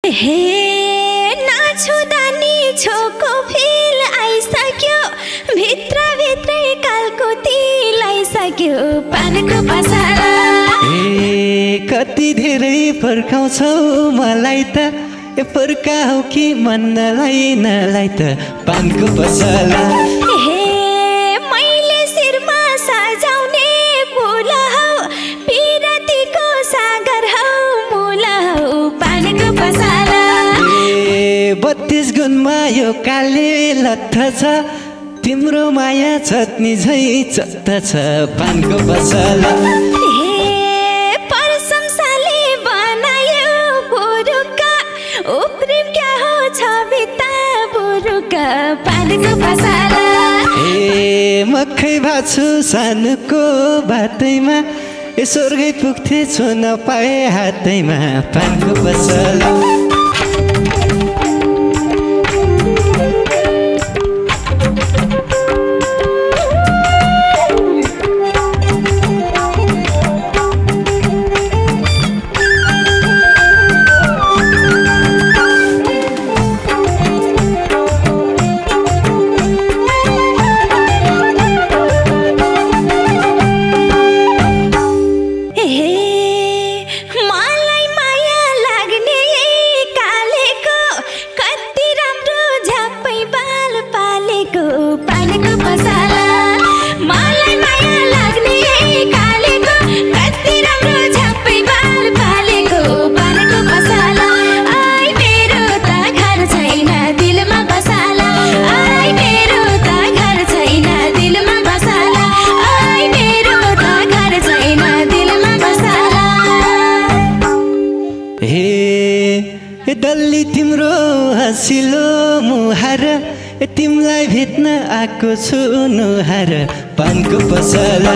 हे नाछुदा नि छोको फिल आइसक्यो भित्र भित्रै कालको तिल आइसक्यो पानको पसला ए कति धेरै पर्खाउँछौ मलाई त ए पर्खाउ कि मन्नलाई नलाई त पानको पसला हे मैले शिरमा सजाउने फुल हौ पिरतीको सागर हौ मूल हौ पानको पसला 32 गुणमा यो काले लत्थ छ तिम्रो माया चटनी झै चत्त छ पानको पसला प्रशंसाले बनायो बुरुका उफ्रिम क्या हो छ भित्ता बुरुका पानको पसला ए मखै भाछु सानुको बाटैमा ए स्वर्गै पुग्थे छुन पाए हातैमा पानको पसला डल्ली तिम्रो हँसिलो मुहार तिमलाई भेट्न आएको छु नुहार पानको पसला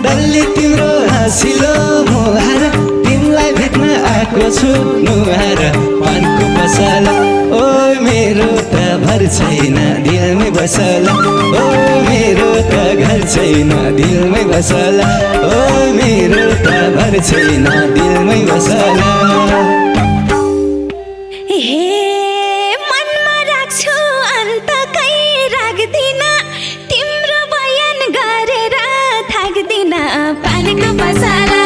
डल्ली तिम्रो हँसिलो मुहार तिमलाई भेट्न आएको छु नुहार पानको पसला ओ मेरो त भर छैन दिलमै बसला ओ मेरो त घर छैन दिलमै बसला ओ मेरो त भर छैन दिलमै बसला मनमा राख्छु अन्त कहीँ राख्दिन तिम्रो बयान गरेर थाक्दिन पानीको पसला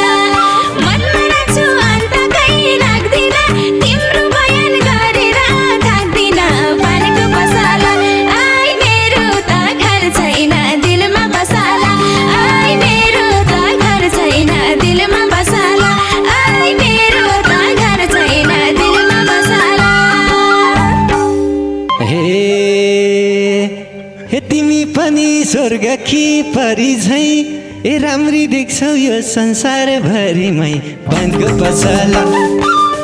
मनमा राख्छु अन्त कहीँ राख्दिन तिम्रो बयान गरेर थाक्दिन पानीको पसला आई मेरो त घर छैन दिलमा बसला आई मेरो त घर छैन दिलमा बसला आई मेरो त घर छैन दिलमा बसला हे तिमी पनि स्वर्गकी परी झै ए राम्री देख्छौ यो संसार भरिमै पानको पसला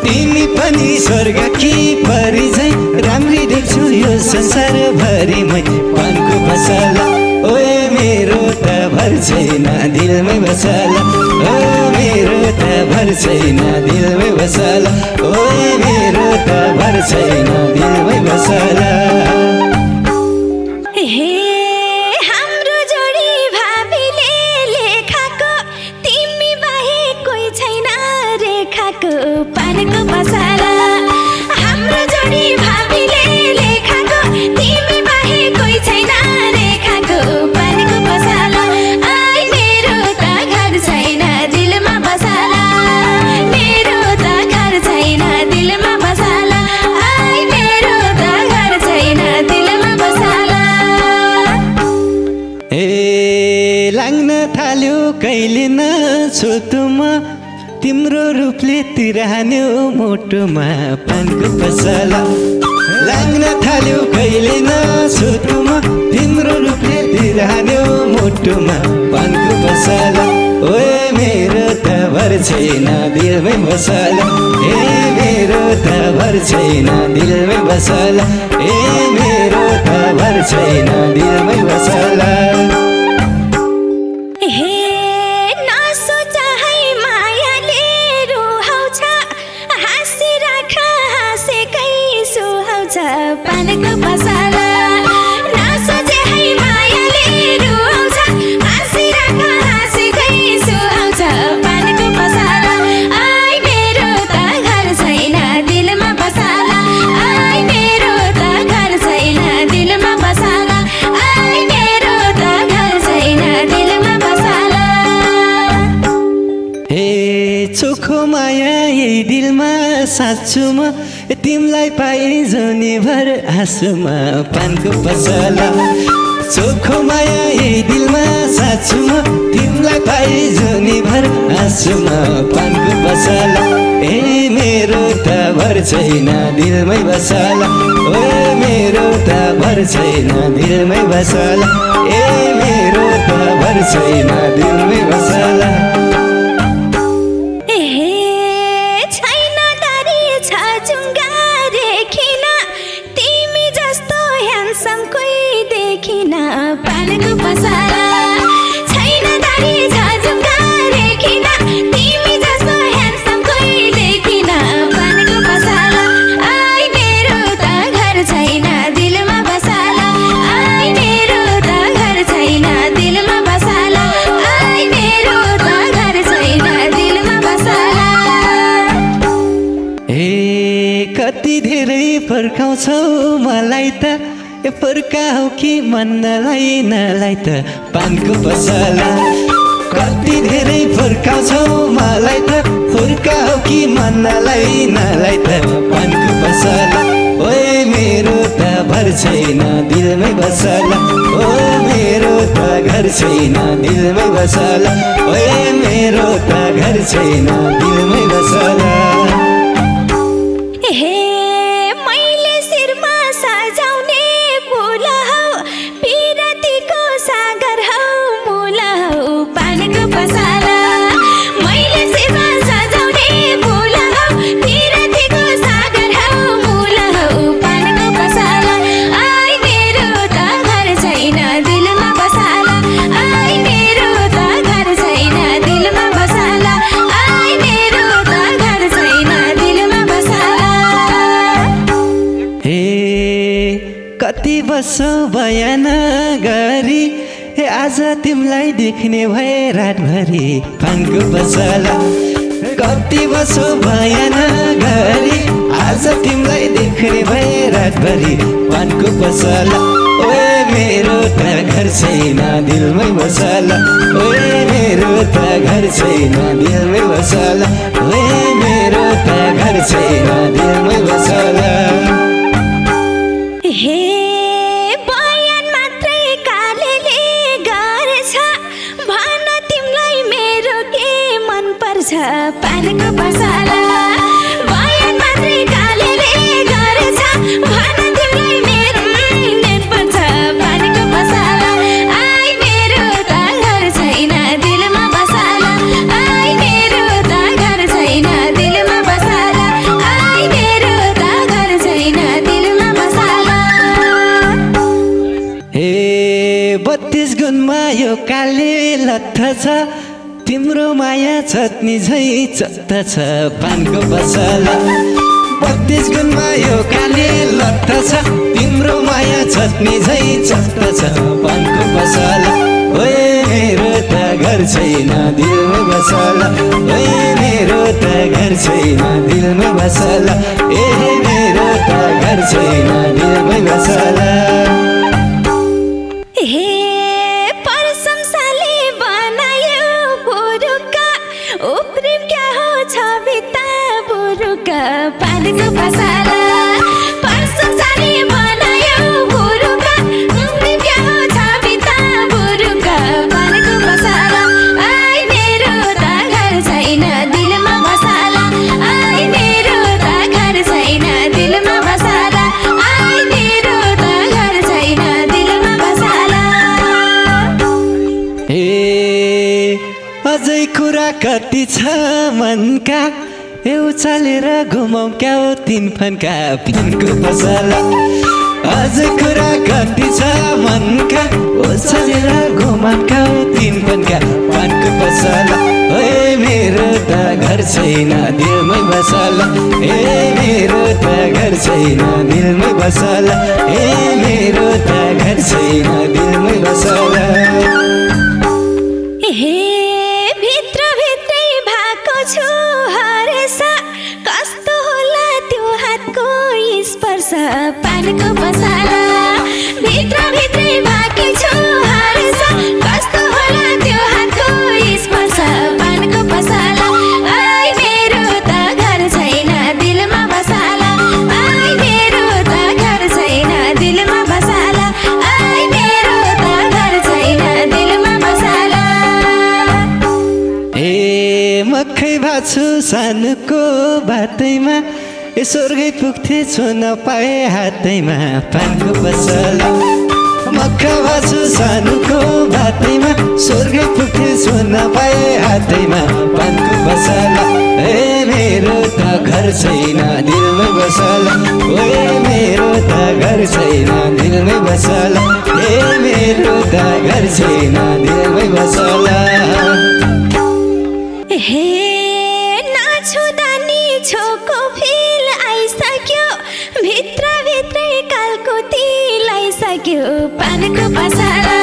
तिमी पनि स्वर्गकी परी झै राम्री देख्छौ यो संसार भरिमै पानको पसला ओए मेरो त भर छैन दिलमै बसला ओ मेरो त भर छैन दिलमै बसला ओए मेरो त भर छैन दिलमै बसला हाम्रो जोडी भाबीले लेखाको तिमी बाहेक कोही छैन रेखाको पानको पसला हाम्रो जोडी भाबीले लेखाको तिमी बाहेक कोही छैन रेखाको पानको पसला आई मेरो त घर छैन दिलमा बसला मेरो त घर छैन दिलमा बसला आई मेरो त घर छैन दिलमा बसला ए लाग्न थाल्यो कहिले नछुतुमा तिम्रो रूपले तिरान्यो मुटुमा पानको पसला लाग्न थाल्यो कहिले नछुतुमा तिम्रो रूपले तिरान्यो मुटुमा पानको पसला ओए मेरो त भर छैन दिलमै बसला ए मेरो त भर छैन दिलमै बसला ए मेरो त भर छैन दिलमै बसला नसोच है मायाले रुहाउँछ हाँसिराख हाँसेकै सुहाउँछ पानको पसला नसोच है मायाले रुहाउँछ हाँसिराख हाँसेकै सुहाउँछ पानको पसला आई मेरो त घर छैन दिलमा बसला साँच्छु म तिमलाई पाइ जौनीभर आँसुमा पानको पसला चोखो माया यही दिलमा साँच्छु म तिमलाई पाइ जौनीभर आँसुमा पानको पसला ए मेरो त भर छैन दिलमै बसला ओ मेरो त भर छैन दिलमै बसला ए मेरो त भर छैन दिलमै बसला पानको पसला छैन दारी झजुङ्गा रेखिन तिमी जस्तो ह्यान्डसम कोही देखिन पानको पसला आई मेरो त घर छैन दिलमा बसला आई मेरो त घर छैन दिलमा बसला आई मेरो त घर छैन दिलमा बसला ए कति धेरै पर्खाउँछौ मलाई त फर्काऊ कि मन्नलाई नलाई त पानको पसला कति धेरै फर्काउँछौ मलाई त फर्काऊ कि मन्नलाई नलाई त पानको पसला ओए मेरो त भर छैन दिलमै बसला ओ मेरो त घर छैन दिलमै बसला ओए मेरो त घर छैन दिलमै बसला कति बसौ बयान गरी आज तिमीलाई देख्ने भए रातभरि पानको पसला कति बसौ बयान गरी आज तिमीलाई देख्ने भए रातभरि पानको पसला ओए मेरो त घर छैन दिलमै बसला ओए मेरो त घर छैन दिलमै बसला ओए मेरो त घर छैन दिलमै बसला हे बयान मात्रै कालेले गरेछ भन तिमीलाई मेरो के मन पर्छ पानको पसला बयान मात्रै कालेले गरेछ भन तिमीलाई मेरो मन पर्छ पानको पसला आई मेरो त घर छैन दिलमा बसला आई मेरो त घर छैन दिलमा बसला आई मेरो त घर छैन दिलमा बसला 32 गुणमा यो काले लत्थ छ तिम्रो माया चटनी झै चत्त छ पानको पसला 32 गुणमा यो काले लत्थ छ तिम्रो माया चटनी झै चत्त छ पानको पसला ओए मेरो त घर छैन दिलमा बसला ओए मेरो त घर छैन दिलमा बसला ए मेरो त घर छैन दिलमा बसला हे प्रशंसाले बनायो बुरुका उप्रिम क्या हो छविता बुरुका पानको पसला प्रशंसाले बनायो बुरुका उप्रिम क्या हो छविता बुरुका पानको पसला आई मेरो त घर छैन दिलमा बसला आई मेरो त घर छैन दिलमा बसला आई मेरो त घर छैन दिलमा बसला अझै कुरा कति छ मनका उचालेर घुमाउ क्या हो 3 फन्का पानको पसला अझै कुरा कति छ मनका उचालेर घुमाउ क्या हो 3 फन्का पानको पसला ओए मेरो त घर छैन दिलमै बसला ए मेरो त घर छैन दिलमै बसला ए मेरो त घर छैन दिलमै बसला हे भित्र भित्रै भएको छु हरेसा कस्तो होला त्यो हातको स्पर्श पानको पसला भित्र भित्रै भएको छु हरेसा कस्तो होला त्यो हातको स्पर्श पानको पसला आई मेरो त घर छैन दिलमा सानोको बाटैमा स्वर्गै पुग्थे छुन पाए हातैमा पानको पसला मक्का भाछु सानोको बाटैमा स्वर्गै पुग्थे छुन पाए हातैमा पानको पसला ए मेरो त घर छैन दिलमै बसला ओए मेरो त घर छैन दिलमै बसला ए मेरो त घर छैन दिलमै बसला हे नाछुदा नि छोको फिल आइसक्यो भित्र भित्रै कालको तिल आइसक्यो पानको पसला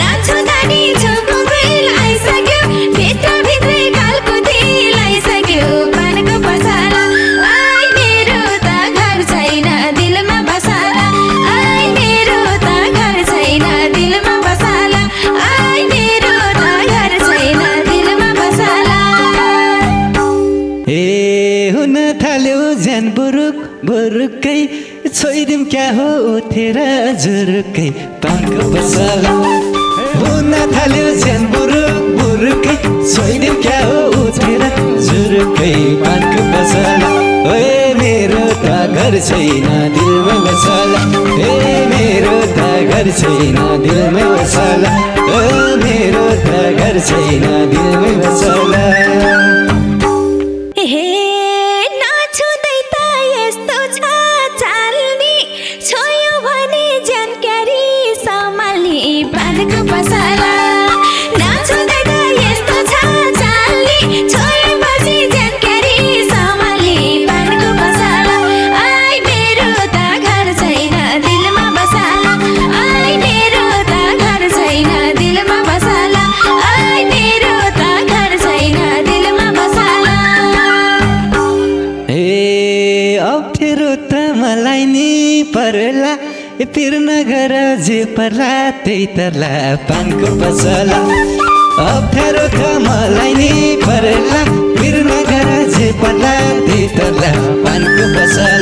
नाछुदा नि छोको फिल आइसक्यो भित्र भित्रै कालको तिल आइसक्यो पानको पसला आई मेरो त घर छैन दिलमा बसला आई मेरो त घर छैन दिलमा बसला आई मेरो त घर छैन दिलमा बसला ए हुन थाल्यो ज्यान बुरुक बुरुकै छोइदिम क्या हो उठेर जुरुकै पानको पसला हुन थाल्यो ज्यान बुरुक बुरुकै छोइदिम क्या हो उठेर जुरुकै पानको पसला ओए मेरो त घर छैन दिलमै बसला ए मेरो त घर छैन दिलमै बसला ओ मेरो त घर छैन दिलमै बसला हे नाछुँदै त यस्तो छ चाल्नी छोयो भने जानकारी सम्हाल्ने पानको पसला नाछुँदै त यस्तो छ चाल्नी छोयो भने जानकारी सम्हाल्ने पानको पसला आई मेरो त घर छैन दिलमा बसला आई मेरो त घर छैन दिलमा बसला आई मेरो त घर छैन दिलमा बसला ए अप्ठ्यारो त मलाई नि पर्ला पिर नगर जे पर्ला त्यही तर्ला पानको पसला अप्ठ्यारो त मलाई नि पर्ला पिर नगर जे पर्ला त्यही तर्ला पानको पसला